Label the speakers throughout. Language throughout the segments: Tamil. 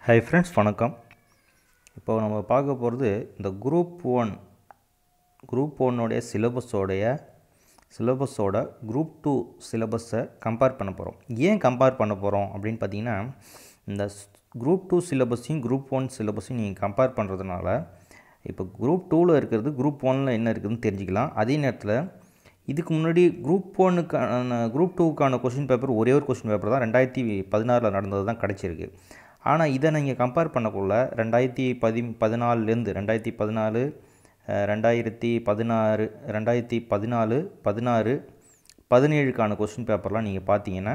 Speaker 1: ஹை ஃப்ரெண்ட்ஸ், வணக்கம். இப்போ நம்ம பார்க்க போகிறது இந்த குரூப் ஒன்னுடைய சிலபஸோட குரூப் 2 சிலபஸை கம்பேர் பண்ண போகிறோம். ஏன் கம்பேர் பண்ண போகிறோம் அப்படின்னு பார்த்தீங்கன்னா, இந்த குரூப் 2 சிலபஸையும் குரூப் 1 சிலபஸையும் நீங்கள் கம்பேர் பண்ணுறதுனால இப்போ குரூப் 2ல் இருக்கிறது குரூப் 1ல் என்ன இருக்குதுன்னு தெரிஞ்சுக்கலாம். அதே நேரத்தில் இதுக்கு முன்னாடி குரூப் 2க்கான கொஷின் பேப்பர் ஒரே ஒரு கொஷின் பேப்பர் தான் 2016 நடந்தது தான் கிடச்சிருக்கு. ஆனால் இதை நீங்கள் கம்பேர் பண்ணக்குள்ள 2014 2014 2016 2014 16 17க்கான கொஷின் பேப்பர்லாம் நீங்கள் பார்த்தீங்கன்னா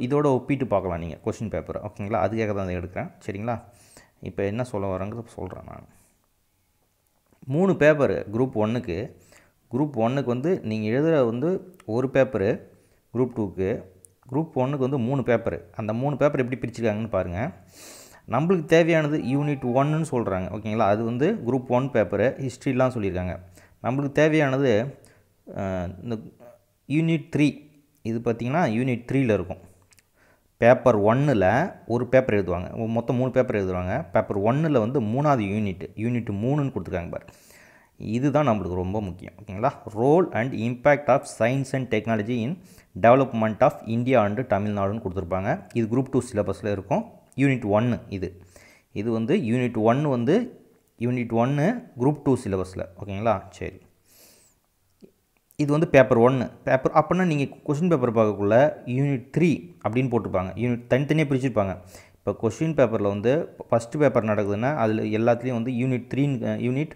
Speaker 1: இதோட ஒப்பிட்டு பார்க்கலாம் நீங்கள் கொஷின் பேப்பர். ஓகேங்களா? அதுக்காக தான் அதை எடுக்கிறேன். சரிங்களா? இப்போ என்ன சொல்ல வரேங்கிறத சொல்கிறேன். நான் 3 பேப்பர் குரூப் 1க்கு வந்து நீங்கள் எழுதுகிற வந்து ஒரு பேப்பரு, குரூப் 2க்கு குரூப் 1க்கு வந்து 3 பேப்பரு. அந்த 3 பேப்பர் எப்படி பிரிச்சுருக்காங்கன்னு பாருங்கள். நம்மளுக்கு தேவையானது யூனிட் 1ன்னு சொல்கிறாங்க. ஓகேங்களா? அது வந்து குரூப் 1 பேப்பரு, ஹிஸ்ட்ரிலாம் சொல்லியிருக்காங்க. நம்மளுக்கு தேவையானது இந்த யூனிட் 3. இது பார்த்திங்கன்னா யூனிட் 3ல் இருக்கும். பேப்பர் 1ல் ஒரு பேப்பர் எழுதுவாங்க. மொத்தம் 3 பேப்பர் எழுதுவாங்க. பேப்பர் 1ல் வந்து 3வது யூனிட் 3ன்னு கொடுத்துருக்காங்க பாரு. இதுதான் நம்மளுக்கு ரொம்ப முக்கியம். ஓகேங்களா? Role and impact of science and technology in development of India and தமிழ்நாடுன்னு கொடுத்துருப்பாங்க. இது குரூப் 2 சிலபஸில் இருக்கும். யூனிட் 1 இது வந்து யூனிட் 1 குரூப் 2 சிலபஸில். ஓகேங்களா? சரி, இது வந்து பேப்பர் 1 அப்படின்னா நீங்கள் கொஷின் பேப்பர் பார்க்கக்குள்ள யூனிட் 3 அப்படின்னு போட்டிருப்பாங்க. யூனிட் தனித்தனியாக பிரிச்சுருப்பாங்க. இப்போ கொஷின் பேப்பரில் வந்து ஃபஸ்ட்டு பேப்பர் நடக்குதுன்னா அதில் எல்லாத்துலேயும் வந்து யூனிட்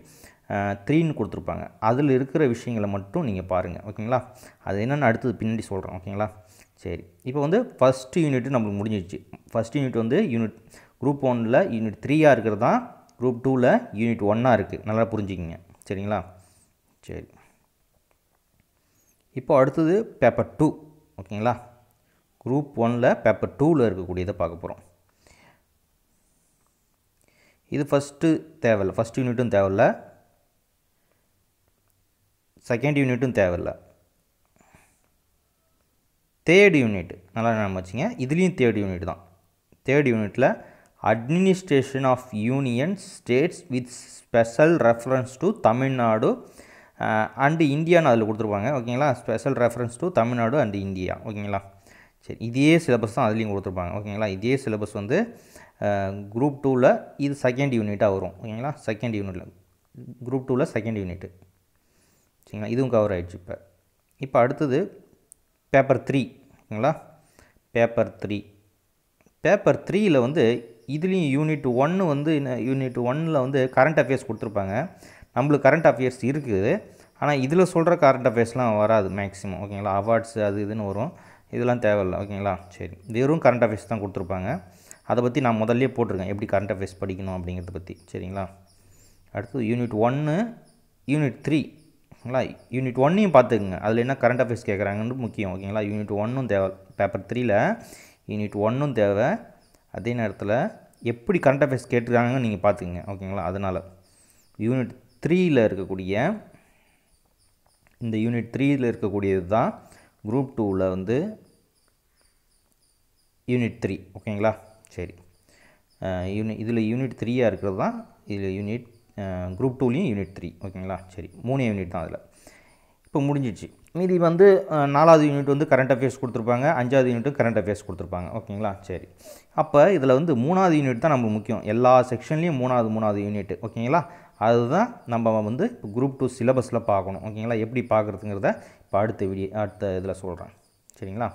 Speaker 1: 3ன்னு கொடுத்துருப்பாங்க. அதில் இருக்கிற விஷயங்களை மட்டும் நீங்கள் பாருங்கள். ஓகேங்களா? அது என்னென்னு அடுத்தது பின்னாடி சொல்கிறேன். ஓகேங்களா? சரி, இப்போ வந்து ஃபஸ்ட்டு யூனிட்டு நம்மளுக்கு முடிஞ்சிடுச்சு. ஃபஸ்ட் யூனிட் வந்து குரூப் 1ல் யூனிட் 3ஆக இருக்கிறது தான் குரூப் 2ல் யூனிட் 1ஆக இருக்குது. நல்லா புரிஞ்சுக்கிங்க. சரிங்களா? சரி, இப்போ அடுத்தது பேப்பர் 2. ஓகேங்களா? குரூப் 1ல் பேப்பர் 2ல் இருக்கக்கூடியதை பார்க்க போகிறோம். இது ஃபஸ்ட்டு தேவையில்லை, ஃபஸ்ட் யூனிட்டும் தேவையில்லை, செகண்ட் யூனிட்டும் தேவையில்லை. தேர்ட் யூனிட் நல்லா நம்ம வச்சுங்க. இதுலேயும் தேர்ட் யூனிட் தான். தேர்ட் யூனிட்டில் administration of union states with special reference to Tamil Nadu and இந்தியான்னு அதில் கொடுத்துருப்பாங்க. ஓகேங்களா? Special reference to Tamil Nadu and India. ஓகேங்களா? சரி, இதே சிலபஸ் தான் அதுலேயும் கொடுத்துருப்பாங்க. ஓகேங்களா? இதே சிலபஸ் வந்து குரூப் 2ல் இது செகண்ட் யூனிட்டாக வரும். ஓகேங்களா? செகண்ட் யூனிட்டில் குரூப் 2ல் செகண்ட் யூனிட்டு. சரிங்களா? இதுவும் கவர் ஆகிடுச்சு. இப்போ அடுத்தது பேப்பர் 3. ஓகேங்களா? பேப்பர் 3ல் வந்து இதுலேயும் யூனிட் 1 வந்து யூனிட் 1ல் வந்து கரண்ட் அஃபேர்ஸ் கொடுத்துருப்பாங்க. நம்மளுக்கு கரண்ட் அஃபேர்ஸ் இருக்குது. ஆனால் இதில் சொல்கிற கரண்ட் அஃபேர்ஸ்லாம் வராது மேக்ஸிமம். ஓகேங்களா? அவார்ட்ஸ் அது இதுன்னு வரும். இதெல்லாம் தேவையில்லை. ஓகேங்களா? சரி, வெறும் கரண்ட் அஃபேர்ஸ் தான் கொடுத்துருப்பாங்க. அதை பற்றி நான் முதல்லே போட்டிருக்கேன், எப்படி கரண்ட் அஃபேர்ஸ் படிக்கணும் அப்படிங்கிறத பற்றி. சரிங்களா? அடுத்தது யூனிட் 1 யூனிட் 3. ஓகேங்களா? யூனிட் 1ஐயும் பார்த்துக்குங்க, அதில் என்ன கரண்ட் அஃபேர்ஸ் கேட்குறாங்கன்னு முக்கியம். ஓகேங்களா? யூனிட் 1ம் தேவை. பேப்பர் 3ல் யூனிட் 1ம் தேவை. அதே நேரத்தில் எப்படி கரண்ட் அஃபேர்ஸ் கேட்டிருக்காங்கன்னு நீங்கள் பார்த்துக்குங்க. ஓகேங்களா? அதனால் யூனிட் 3ல் இருக்கக்கூடிய இந்த யூனிட் 3ல் இருக்கக்கூடியது தான் குரூப் 2வில் வந்து யூனிட் 3. ஓகேங்களா? சரி, இதில் யூனிட் 3ஆக இருக்கிறது தான் இதில் குரூப் 2லேயும் யூனிட் 3. ஓகேங்களா? சரி, 3 யூனிட் தான் அதில். இப்போ முடிஞ்சிடுச்சு. மீதி வந்து 4வது யூனிட் வந்து கரண்ட் அஃபேர்ஸ் கொடுத்துருப்பாங்க, 5வது யூனிட்டும் கரண்ட் அஃபேர்ஸ் கொடுத்துருப்பாங்க. ஓகேங்களா? சரி, அப்போ இதில் வந்து 3வது யூனிட் தான் நம்ம முக்கியம். எல்லா செக்ஷன்லேயும் 3வது யூனிட். ஓகேங்களா? அதுதான் நம்ம வந்து இப்போ குரூப் 2 சிலபஸில் பார்க்கணும். ஓகேங்களா? எப்படி பார்க்குறதுங்கிறத இப்போ அடுத்த இதில் சொல்கிறேன். சரிங்களா?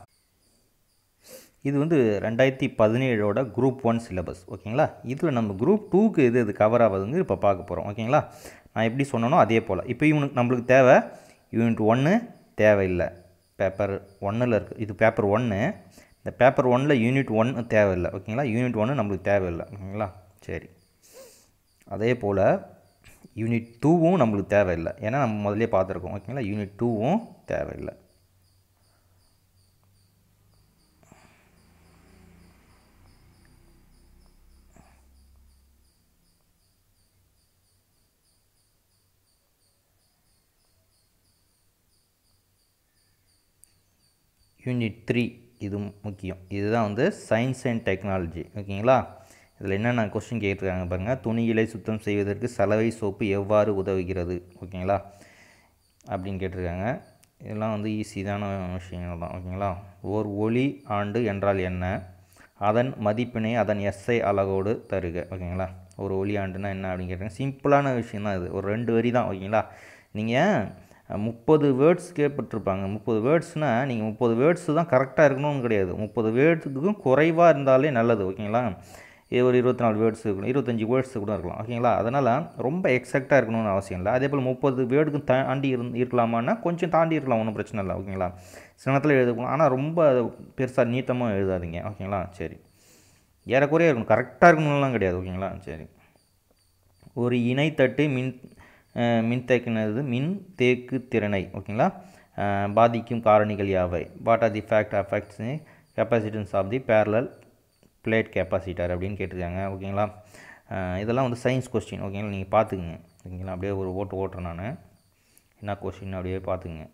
Speaker 1: இது வந்து 2017ஓட குரூப் 1 சிலபஸ். ஓகேங்களா? இதில் நம்ம குரூப் 2க்கு இது கவர் ஆகுதுங்க இப்போ பார்க்க போகிறோம். ஓகேங்களா? நான் எப்படி சொன்னனோ அதே போல். இப்போ நம்மளுக்கு தேவை யூனிட் 1 தேவையில்லை. பேப்பர் 1ல் இருக்குது. இது பேப்பர் 1. இந்த பேப்பர் 1ல் யூனிட் 1 தேவையில்லை. ஓகேங்களா? யூனிட் 1 நம்மளுக்கு தேவையில்லை. ஓகேங்களா? சரி, அதே போல் யூனிட் 2வும் நம்மளுக்கு தேவையில்லை. ஏன்னா நம்ம முதல்லே பார்த்துருக்கோம். ஓகேங்களா? யூனிட் 2வும் தேவையில்லை. யூனிட் 3 இது முக்கியம். இதுதான் வந்து சயின்ஸ் அண்ட் டெக்னாலஜி. ஓகேங்களா? இதில் என்னென்ன கொஸ்டின் கேட்டிருக்காங்க பாருங்கள். துணிகளை சுத்தம் செய்வதற்கு சலவை சோப்பு எவ்வாறு உதவுகிறது? ஓகேங்களா அப்படின்னு கேட்டிருக்காங்க. இதெல்லாம் வந்து ஈஸிதான விஷயங்கள் தான். ஓகேங்களா? ஓர் ஒளி ஆண்டு என்றால் என்ன? அதன் மதிப்பினை அதன் எஸ்ஐ அலகோடு தருக. ஓகேங்களா? ஒரு ஒளி ஆண்டுனா என்ன அப்படின்னு கேட்டிருக்காங்க. சிம்பிளான விஷயம் தான் இது. ஒரு 2 வரி தான். ஓகேங்களா? நீங்கள் 30 வேர்ட்ஸ் கேட்பட்டிருப்பாங்க. 30 வேர்ட்ஸ்னால் நீங்கள் 30 வேர்ட்ஸ் தான் கரெக்டாக இருக்கணும்னு கிடையாது. 30 வேர்ட்ஸுக்கும் குறைவாக இருந்தாலே நல்லது. ஓகேங்களா? இது ஒரு 24 வேர்ட்ஸ் இருக்கணும், 25 வேர்ட்ஸ் கூட இருக்கலாம். ஓகேங்களா? அதனால் ரொம்ப எக்ஸாக்டாக இருக்கணும்னு அவசியம் இல்லை. அதே போல் 30 வேர்டுக்கு தாண்டி இருக்கலாமான்னா கொஞ்சம் தாண்டி இருக்கலாம், ஒன்றும் பிரச்சனை இல்லை. ஓகேங்களா? சில நேரத்தில் எழுதலாம், ஆனால் ரொம்ப பெருசாக நீட்டமாக எழுதாதீங்க. ஓகேங்களா? சரி, ஏறக்குறைய இருக்கணும், கரெக்டாக இருக்கணும்லாம் கிடையாது. ஓகேங்களா? சரி. ஒரு இணைத்தட்டு மின்தேக்கினது மின் தேக்கு திறனை ஓகேங்களா பாதிக்கும் காரணிகள் யாவை? What are the fact affects capacitance of the parallel plate capacitor அப்படின்னு கேட்டிருக்காங்க. ஓகேங்களா? இதெல்லாம் வந்து சயின்ஸ் கொஸ்டின். ஓகேங்களா? நீங்கள் பார்த்துக்குங்க. ஓகேங்களா? அப்படியே ஒரு ஓட்டுறேன் நான், என்ன கொஸ்டின் அப்படியே பார்த்துக்குங்க.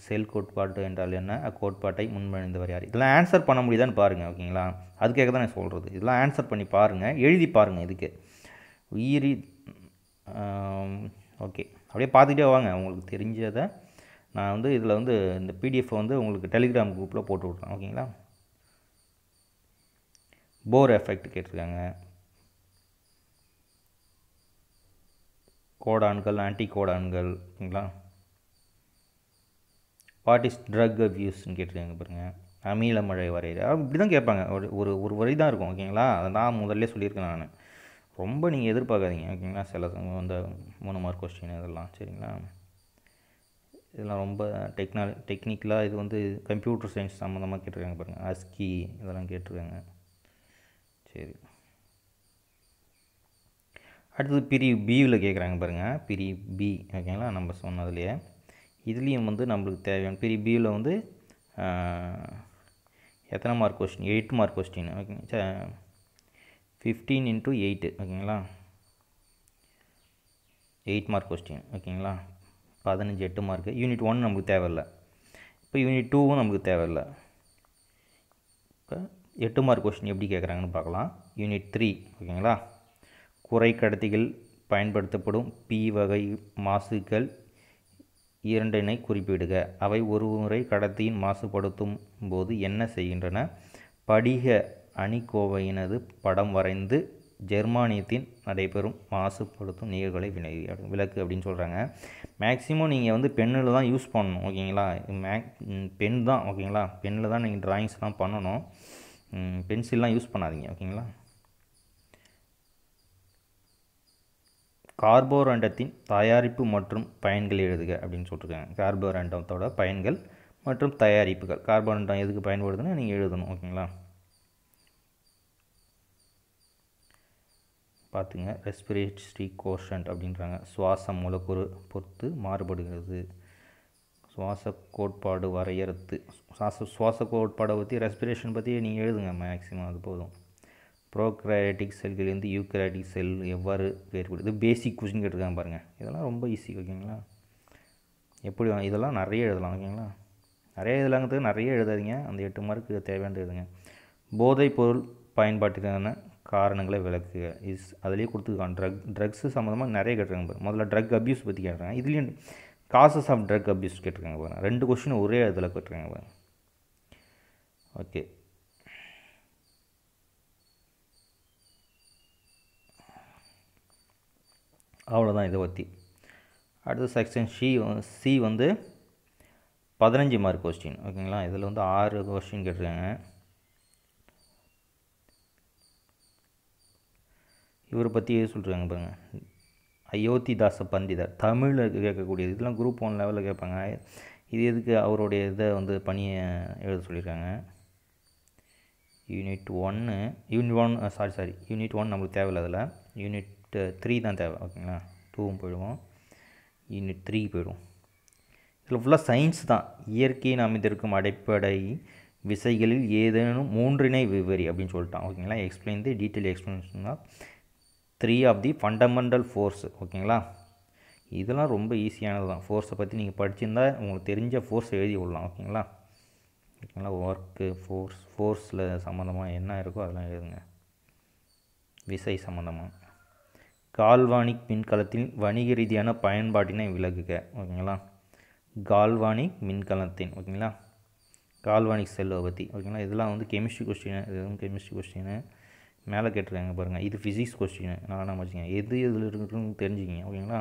Speaker 1: செல் கோட்பாடு என்றால் என்ன? அக்கோட்பாட்டை முன்மொழிந்தவர் யார்? இதெல்லாம் ஆன்சர் பண்ண முடியுதான்னு பாருங்கள். ஓகேங்களா? அதுக்காக தான் நான் சொல்கிறது. இதெல்லாம் ஆன்சர் பண்ணி பாருங்கள், எழுதி பாருங்கள். இதுக்கு உயிரி ஓகே, அப்படியே பார்த்துக்கிட்டே வாங்க. உங்களுக்கு தெரிஞ்சதை நான் வந்து இதில் வந்து இந்த பிடிஎஃப் வந்து உங்களுக்கு டெலிகிராம் குரூப்பில் போட்டு விட்றேன். ஓகேங்களா? போர் எஃபெக்ட் கேட்டிருக்காங்க. கோடான்கள், ஆன்டி கோடான்கள். ஓகேங்களா? வாட் இஸ் ட்ரக் அப்யூஸ்ன்னு கேட்டிருக்காங்க பாருங்கள். அமீல மழை வரையிற இப்படி தான் கேட்பாங்க. ஒரு வரி தான் இருக்கும். ஓகேங்களா? அதை நான் முதல்ல சொல்லியிருக்கேன். நான் ரொம்ப நீங்கள் எதிர்பார்க்காதீங்க. ஓகேங்களா? சில அந்த 3 மார்க் கொஸ்டின் இதெல்லாம். சரிங்களா? இதெல்லாம் ரொம்ப டெக்னிக்கலாக இது வந்து கம்ப்யூட்டர் சயின்ஸ் சம்மந்தமாக கேட்டிருக்காங்க பாருங்கள். அஸ்கி இதெல்லாம் கேட்டிருக்காங்க. சரி, அடுத்தது பிரிவு பியில் கேட்குறாங்க பாருங்கள். பிரிவு பி. ஓகேங்களா? நம்ம சொன்னதுலையே இதுலேயும் வந்து நம்மளுக்கு தேவையான பிரிவு பியில் வந்து எத்தனை மார்க் கொஸ்டின்? 8 mark question. ஓகேங்க, 15 × 8. ஓகேங்களா? 8 மார்க் கொஸ்டின். ஓகேங்களா? 15 8 மார்க்கு. யூனிட் 1 நமக்கு தேவையில்லை. இப்போ யூனிட் 2வும் நமக்கு தேவையில்லை. இப்போ 8 மார்க் கொஸ்டின் எப்படி கேட்குறாங்கன்னு பார்க்கலாம். யூனிட் 3. ஓகேங்களா? குறைக்கடத்திகள் பயன்படுத்தப்படும் பி வகை மாசுக்கள் 2 குறிப்பிடுக. அவை ஒரு முறை கடத்தியின் மாசுபடுத்தும் போது என்ன செய்கின்றன? படிக அணிக்கோவையினது படம் வரைந்து ஜெர்மானியத்தின் நடைபெறும் மாசுபடுத்தும் நிகழ்வுகளை விளக்கு அப்படின்னு சொல்கிறாங்க. மேக்ஸிமம் நீங்கள் வந்து பெண்ணில் தான் யூஸ் பண்ணணும். ஓகேங்களா? பென் தான். ஓகேங்களா? பெண்ணில் தான் நீங்கள் ட்ராயிங்ஸ்லாம் பண்ணணும். பென்சில்லாம் யூஸ் பண்ணாதீங்க. ஓகேங்களா? கார்போரண்டத்தின் தயாரிப்பு மற்றும் பயன்கள் எழுதுக அப்படின்னு சொல்லியிருக்காங்க. கார்போரண்டத்தோட பயன்கள் மற்றும் தயாரிப்புகள். கார்போரண்டம் எதுக்கு பயன்படுதுன்னு நீங்கள் எழுதணும். ஓகேங்களா? பார்த்துங்க. ரெஸ்பிரேட்டரி கோஷன்ட் அப்படின்றாங்க. சுவாச மூலக்கூறு பொறுத்து மாறுபடுகிறது. சுவாச கோட்பாடு வரையறுத்து சுவாச கோட்பாடை பற்றி ரெஸ்பிரேஷன் பற்றி நீங்கள் எழுதுங்க. மேக்ஸிமம் அது போதும். ப்ரோக்ரையாட்டிக் செல்களிலிருந்து யூக்ரையாட்டிக் செல் எவ்வாறு வேறுபடுது? பேசிக் கொஸ்டின் கேட்டிருக்காங்க பாருங்கள். இதெல்லாம் ரொம்ப ஈஸி. ஓகேங்களா? எப்படி இதெல்லாம் நிறைய எழுதலாம். ஓகேங்களா? நிறைய எழுதலாங்கிறதுக்கு நிறைய எழுதாதீங்க. அந்த 8 மார்க்கு தேவையானது எழுதுங்க. போதைப் பொருள் பயன்பாட்டுக்கான காரணங்களை விளக்குக. அதுலேயே கொடுத்துருக்காங்க. ட்ரக்ஸு சம்மந்தமாக நிறைய கேட்டிருக்காங்க பாருங்கள். முதல்ல ட்ரக் அப்யூஸ் பற்றி கேட்டிருக்காங்க. இதுலேயும் காசஸ் ஆஃப் ட்ரக் அப்யூஸ் கேட்டிருக்காங்க பாருங்கள். 2 கொஸ்டின் ஒரே இதில் கேட்டிருக்காங்க பாருங்கள். ஓகே, அவ்வளோதான் இதை பற்றி. அடுத்த செக்ஷன் சி வந்து 15 மார்க் கொஸ்டின். ஓகேங்களா? இதில் வந்து 6 கொஸ்டின் கேட்டிருக்காங்க. இவரை பற்றி சொல்லிருக்காங்க பாருங்கள். அயோத்திதாச பண்டிதர். தமிழில் கேட்கக்கூடியது. இதெல்லாம் குரூப் 1 லெவலில் கேட்பாங்க. இது எதுக்கு அவருடைய இதை வந்து பணியை எழுத சொல்லியிருக்காங்க. யூனிட் 1 யூனிட் 1 நம்மளுக்கு தேவையில்லை. அதில் யூனிட் 3 தான் தேவை. ஓகேங்களா? 2வும் போயிடுவோம். யூனிட் 3 போயிடுவோம். இதில் ஃபுல்லாக சயின்ஸ் தான். இயற்கையின் அமைந்திருக்கும் அடிப்படை விசைகளில் ஏதேனும் 3 விவரி அப்படின்னு சொல்லிட்டான். ஓகேங்களா? Explain the detail explanation of 3 of the fundamental force. ஓகேங்களா? இதெல்லாம் ரொம்ப ஈஸியானது தான். ஃபோர்ஸை பற்றி நீங்கள் படிச்சிருந்தா உங்களுக்கு தெரிஞ்ச ஃபோர்ஸ் எழுதி விடலாம். ஓகேங்களா? ஓகேங்களா? ஒர்க்கு, ஃபோர்ஸில் சம்மந்தமாக என்ன இருக்கோ அதெல்லாம் எழுதுங்க. விசை சம்மந்தமாக. கால்வானிக் மின்கலத்தின் வணிக ரீதியான பயன்பாட்டினை விளக்குக. ஓகேங்களா? கால்வானிக் மின்கலத்தின், ஓகேங்களா, கால்வானிக் செல்லை பற்றி. ஓகேங்களா? இதெல்லாம் வந்து கெமிஸ்ட்ரி கொஸ்டின். இதுவும் கெமிஸ்ட்ரி கொஸ்டின் மேலே கேட்டிருக்காங்க பாருங்கள். இது ஃபிசிக்ஸ் கொஸ்டின். நான் வச்சுக்கேன் எது இதில் இருக்குன்னு தெரிஞ்சுக்கிங்க. ஓகேங்களா?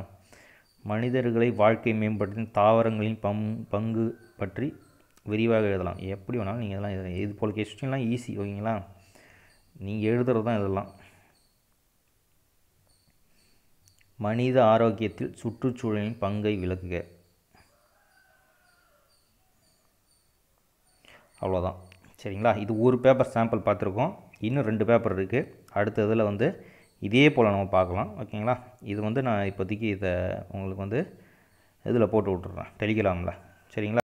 Speaker 1: மனிதர்களை வாழ்க்கை மேம்படுத்தின தாவரங்களின் பங்கு பற்றி விரிவாக எழுதலாம். எப்படி வேணாலும் நீங்கள் இதெல்லாம் எழுதலாம். இது போல் கொஸ்டின்லாம் ஈஸி. ஓகேங்களா? நீங்கள் எழுதுறது தான் இதெல்லாம். மனித ஆரோக்கியத்தில் சுற்றுச்சூழலின் பங்கை விளக்குக. அவ்வளோதான். சரிங்களா? இது ஒரு பேப்பர் சாம்பிள் பார்த்துருக்கோம். இன்னும் 2 பேப்பர் இருக்குது. அடுத்த இதில் வந்து இதே போல் நம்ம பார்க்கலாம். ஓகேங்களா? இது வந்து நான் இப்போதைக்கு இதை உங்களுக்கு வந்து இதில் போட்டு விட்டுறேன், டெலிகிராமில். சரிங்களா?